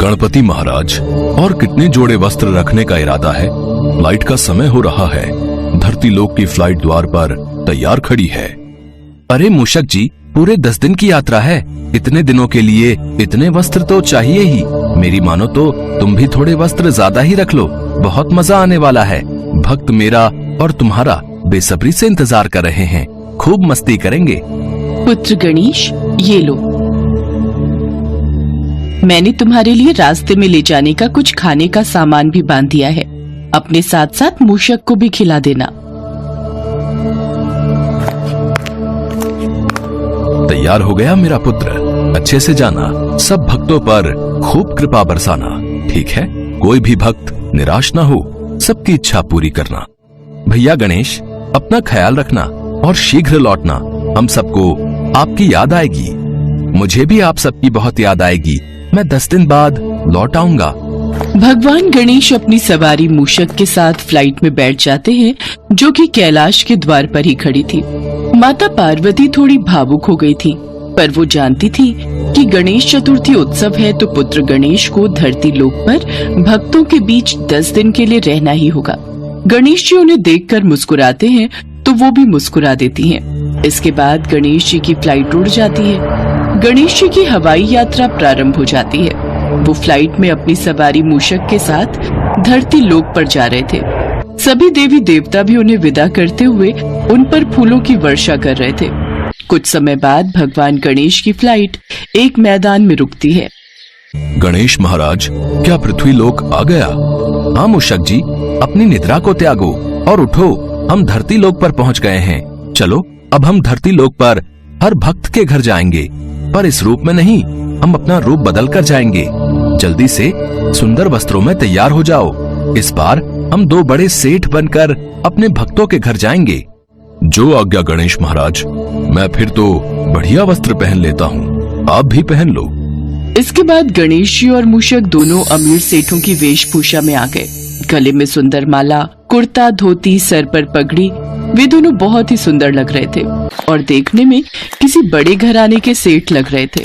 गणपति महाराज, और कितने जोड़े वस्त्र रखने का इरादा है? फ्लाइट का समय हो रहा है। धरती लोक की फ्लाइट द्वार पर तैयार खड़ी है। अरे मूषक जी, पूरे 10 दिन की यात्रा है। इतने दिनों के लिए इतने वस्त्र तो चाहिए ही। मेरी मानो तो तुम भी थोड़े वस्त्र ज्यादा ही रख लो। बहुत मजा आने वाला है। भक्त मेरा और तुम्हारा बेसब्री से इंतजार कर रहे हैं। खूब मस्ती करेंगे। पुत्र गणेश, ये लो, मैंने तुम्हारे लिए रास्ते में ले जाने का कुछ खाने का सामान भी बांध दिया है। अपने साथ साथ मूषक को भी खिला देना। तैयार हो गया मेरा पुत्र। अच्छे से जाना, सब भक्तों पर खूब कृपा बरसाना। ठीक है, कोई भी भक्त निराश ना हो, सबकी इच्छा पूरी करना। भैया गणेश, अपना ख्याल रखना और शीघ्र लौटना। हम सबको आपकी याद आएगी। मुझे भी आप सबकी बहुत याद आएगी। मैं 10 दिन बाद लौट आऊंगा। भगवान गणेश अपनी सवारी मूषक के साथ फ्लाइट में बैठ जाते हैं, जो कि कैलाश के द्वार पर ही खड़ी थी। माता पार्वती थोड़ी भावुक हो गई थी, पर वो जानती थी कि गणेश चतुर्थी उत्सव है तो पुत्र गणेश को धरती लोक पर भक्तों के बीच 10 दिन के लिए रहना ही होगा। गणेश जी उन्हें देखकर मुस्कुराते हैं तो वो भी मुस्कुरा देती हैं। इसके बाद गणेश जी की फ्लाइट उड़ जाती है। गणेश जी की हवाई यात्रा प्रारंभ हो जाती है। वो फ्लाइट में अपनी सवारी मूषक के साथ धरती लोक पर जा रहे थे। सभी देवी देवता भी उन्हें विदा करते हुए उन पर फूलों की वर्षा कर रहे थे। कुछ समय बाद भगवान गणेश की फ्लाइट एक मैदान में रुकती है। गणेश महाराज, क्या पृथ्वी लोक आ गया? हाँ मूषक जी, अपनी निद्रा को त्यागो और उठो। हम धरती लोक पर पहुंच गए हैं। चलो, अब हम धरती लोक पर हर भक्त के घर जाएंगे, पर इस रूप में नहीं। हम अपना रूप बदल कर जाएंगे। जल्दी से सुंदर वस्त्रों में तैयार हो जाओ। इस बार हम 2 बड़े सेठ बनकर अपने भक्तों के घर जाएंगे। जो आज्ञा गणेश महाराज। मैं फिर तो बढ़िया वस्त्र पहन लेता हूँ, आप भी पहन लो। इसके बाद गणेश जी और मूषक दोनों अमीर सेठों की वेशभूषा में आ गए। गले में सुंदर माला, कुर्ता, धोती, सर पर पगड़ी। वे दोनों बहुत ही सुंदर लग रहे थे और देखने में किसी बड़े घराने के सेठ लग रहे थे।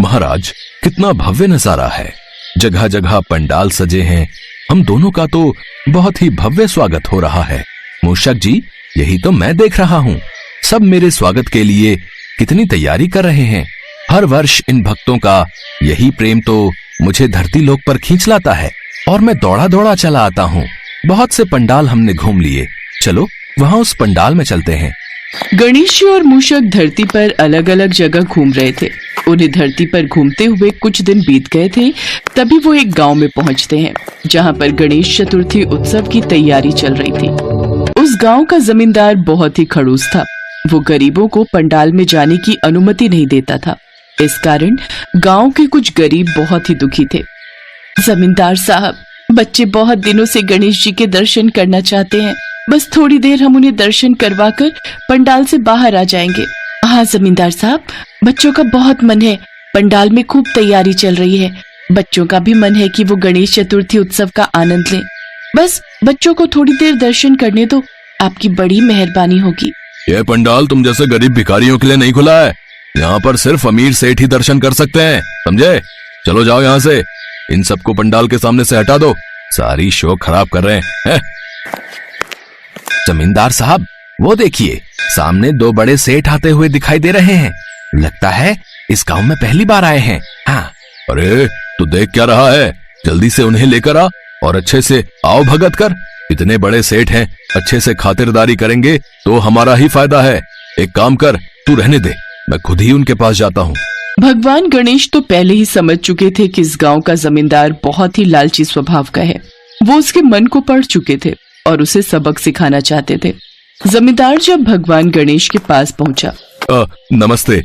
महाराज, कितना भव्य नजारा है। जगह जगह पंडाल सजे हैं। हम दोनों का तो बहुत ही भव्य स्वागत हो रहा है। मूषक जी, यही तो मैं देख रहा हूँ। सब मेरे स्वागत के लिए कितनी तैयारी कर रहे हैं। हर वर्ष इन भक्तों का यही प्रेम तो मुझे धरती लोक पर खींच लाता है और मैं दौड़ा दौड़ा चला आता हूँ। बहुत से पंडाल हमने घूम लिए। चलो, वहाँ उस पंडाल में चलते हैं। गणेश जी और मूषक धरती पर अलग अलग जगह घूम रहे थे। उन्हें धरती पर घूमते हुए कुछ दिन बीत गए थे। तभी वो एक गांव में पहुंचते हैं, जहां पर गणेश चतुर्थी उत्सव की तैयारी चल रही थी। उस गांव का जमींदार बहुत ही खड़ूस था। वो गरीबों को पंडाल में जाने की अनुमति नहीं देता था। इस कारण गांव के कुछ गरीब बहुत ही दुखी थे। जमींदार साहब, बच्चे बहुत दिनों से गणेश जी के दर्शन करना चाहते हैं। बस थोड़ी देर हम उन्हें दर्शन करवाकर पंडाल से बाहर आ जाएंगे। हाँ जमींदार साहब, बच्चों का बहुत मन है। पंडाल में खूब तैयारी चल रही है। बच्चों का भी मन है कि वो गणेश चतुर्थी उत्सव का आनंद लें। बस बच्चों को थोड़ी देर दर्शन करने दो, आपकी बड़ी मेहरबानी होगी। ये पंडाल तुम जैसे गरीब भिखारियों के लिए नहीं खुला है। यहाँ पर सिर्फ अमीर सेठ ही दर्शन कर सकते हैं, समझे? चलो जाओ यहाँ से। इन सबको पंडाल के सामने से हटा दो। सारी शो खराब कर रहे हैं। जमींदार साहब, वो देखिए, सामने 2 बड़े सेठ आते हुए दिखाई दे रहे हैं। लगता है इस गांव में पहली बार आए हैं। हाँ। अरे, तू देख क्या रहा है? जल्दी से उन्हें लेकर आ और अच्छे से आओ भगत कर। इतने बड़े सेठ हैं, अच्छे से खातिरदारी करेंगे तो हमारा ही फायदा है। एक काम कर, तू रहने दे, मैं खुद ही उनके पास जाता हूँ। भगवान गणेश तो पहले ही समझ चुके थे कि इस गांव का जमींदार बहुत ही लालची स्वभाव का है। वो उसके मन को पढ़ चुके थे और उसे सबक सिखाना चाहते थे। जमींदार जब भगवान गणेश के पास पहुंचा। नमस्ते,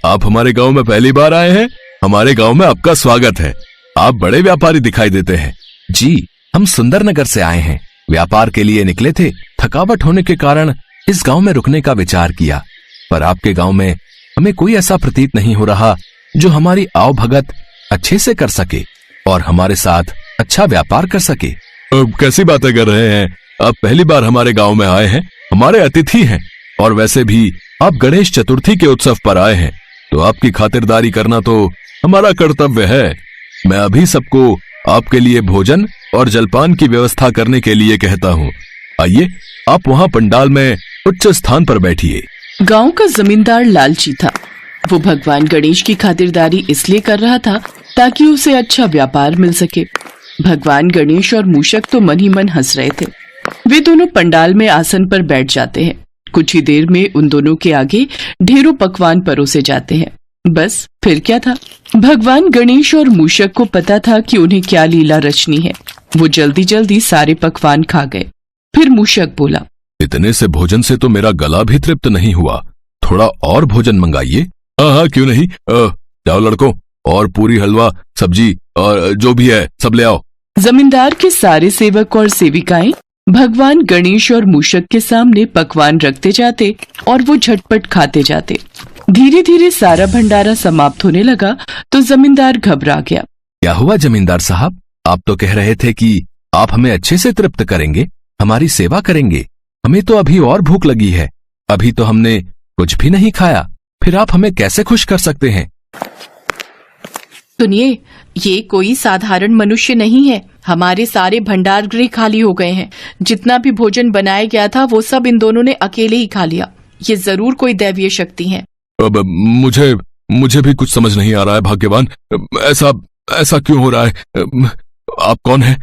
आप हमारे गांव में पहली बार आए हैं? हमारे गांव में आपका स्वागत है। आप बड़े व्यापारी दिखाई देते हैं। जी, हम सुंदरनगर से आए हैं। व्यापार के लिए निकले थे। थकावट होने के कारण इस गांव में रुकने का विचार किया, पर आपके गांव में हमें कोई ऐसा प्रतीत नहीं हो रहा जो हमारी आओ भगत अच्छे से कर सके और हमारे साथ अच्छा व्यापार कर सके। कैसी बातें कर रहे हैं? आप पहली बार हमारे गांव में आए हैं, हमारे अतिथि हैं। और वैसे भी आप गणेश चतुर्थी के उत्सव पर आए हैं, तो आपकी खातिरदारी करना तो हमारा कर्तव्य है। मैं अभी सबको आपके लिए भोजन और जलपान की व्यवस्था करने के लिए कहता हूँ। आइए, आप वहाँ पंडाल में उच्च स्थान पर बैठिए। गांव का जमींदार लालची था। वो भगवान गणेश की खातिरदारी इसलिए कर रहा था ताकि उसे अच्छा व्यापार मिल सके। भगवान गणेश और मूषक तो मन ही मन हंस रहे थे। वे दोनों पंडाल में आसन पर बैठ जाते हैं। कुछ ही देर में उन दोनों के आगे ढेरों पकवान परोसे जाते हैं। बस फिर क्या था, भगवान गणेश और मूषक को पता था कि उन्हें क्या लीला रचनी है। वो जल्दी जल्दी सारे पकवान खा गए। फिर मूषक बोला, इतने से भोजन से तो मेरा गला भी तृप्त नहीं हुआ, थोड़ा और भोजन मंगाइए। हाँ, क्यों नहीं, जाओ लड़कों, और पूरी, हलवा, सब्जी और जो भी है सब ले आओ। जमींदार के सारे सेवक और सेविकाएं भगवान गणेश और मूषक के सामने पकवान रखते जाते और वो झटपट खाते जाते। धीरे धीरे सारा भंडारा समाप्त होने लगा तो जमींदार घबरा गया। क्या हुआ जमींदार साहब? आप तो कह रहे थे कि आप हमें अच्छे से तृप्त करेंगे, हमारी सेवा करेंगे। हमें तो अभी और भूख लगी है, अभी तो हमने कुछ भी नहीं खाया, फिर आप हमें कैसे खुश कर सकते हैं? सुनिए, ये कोई साधारण मनुष्य नहीं है। हमारे सारे भंडार गृह खाली हो गए हैं। जितना भी भोजन बनाया गया था वो सब इन दोनों ने अकेले ही खा लिया। ये जरूर कोई दैवीय शक्ति है। अब मुझे भी कुछ समझ नहीं आ रहा है भाग्यवान, ऐसा क्यों हो रहा है? आप कौन हैं?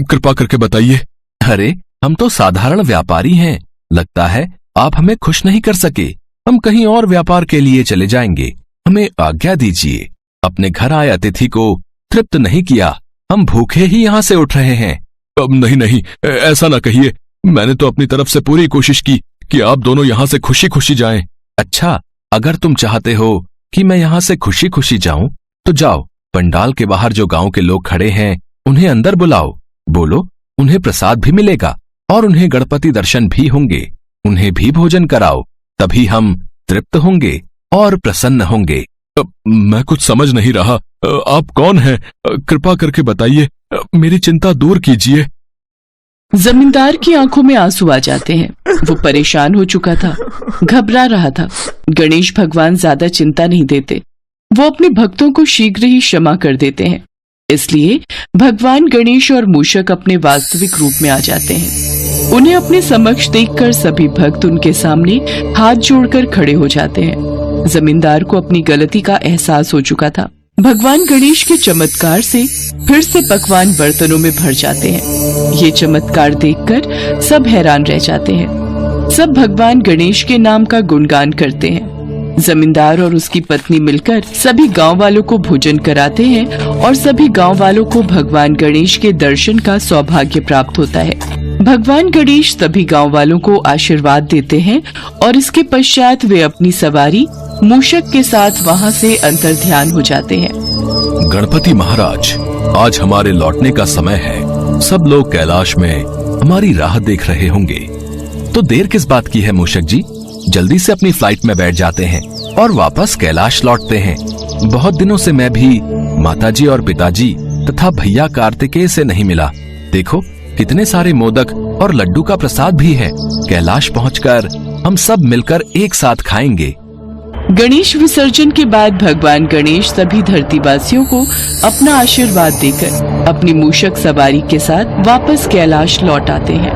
कृपा करके बताइए। अरे, हम तो साधारण व्यापारी हैं। लगता है आप हमें खुश नहीं कर सके। हम कहीं और व्यापार के लिए चले जाएंगे। हमें आज्ञा दीजिए। अपने घर आए अतिथि को तृप्त नहीं किया, हम भूखे ही यहाँ से उठ रहे हैं। अब नहीं, ऐसा ना कहिए। मैंने तो अपनी तरफ से पूरी कोशिश की कि आप दोनों यहाँ से खुशी खुशी जाएं। अच्छा, अगर तुम चाहते हो कि मैं यहाँ से खुशी खुशी जाऊं तो जाओ, पंडाल के बाहर जो गांव के लोग खड़े हैं उन्हें अंदर बुलाओ। बोलो, उन्हें प्रसाद भी मिलेगा और उन्हें गणपति दर्शन भी होंगे। उन्हें भी भोजन कराओ, तभी हम तृप्त होंगे और प्रसन्न होंगे। मैं कुछ समझ नहीं रहा। आप कौन हैं? कृपा करके बताइए, मेरी चिंता दूर कीजिए। जमींदार की आंखों में आंसू आ जाते हैं। वो परेशान हो चुका था, घबरा रहा था। गणेश भगवान ज्यादा चिंता नहीं देते, वो अपने भक्तों को शीघ्र ही क्षमा कर देते हैं। इसलिए भगवान गणेश और मूषक अपने वास्तविक रूप में आ जाते हैं। उन्हें अपने समक्ष देखकर सभी भक्त उनके सामने हाथ जोड़कर खड़े हो जाते हैं। जमींदार को अपनी गलती का एहसास हो चुका था। भगवान गणेश के चमत्कार से फिर से पकवान बर्तनों में भर जाते हैं। ये चमत्कार देखकर सब हैरान रह जाते हैं। सब भगवान गणेश के नाम का गुणगान करते हैं। जमींदार और उसकी पत्नी मिलकर सभी गांव वालों को भोजन कराते हैं और सभी गांव वालों को भगवान गणेश के दर्शन का सौभाग्य प्राप्त होता है। भगवान गणेश सभी गांव वालों को आशीर्वाद देते हैं और इसके पश्चात वे अपनी सवारी मूषक के साथ वहां से अंतर्ध्यान हो जाते हैं। गणपति महाराज, आज हमारे लौटने का समय है। सब लोग कैलाश में हमारी राह देख रहे होंगे। तो देर किस बात की है मूषक जी? जल्दी से अपनी फ्लाइट में बैठ जाते हैं और वापस कैलाश लौटते हैं। बहुत दिनों से मैं भी माताजी और पिताजी तथा भैया कार्तिकेय से नहीं मिला। देखो, कितने सारे मोदक और लड्डू का प्रसाद भी है। कैलाश पहुंचकर हम सब मिलकर एक साथ खाएंगे। गणेश विसर्जन के बाद भगवान गणेश सभी धरतीवासियों को अपना आशीर्वाद देकर अपनी मूषक सवारी के साथ वापस कैलाश लौट आते हैं।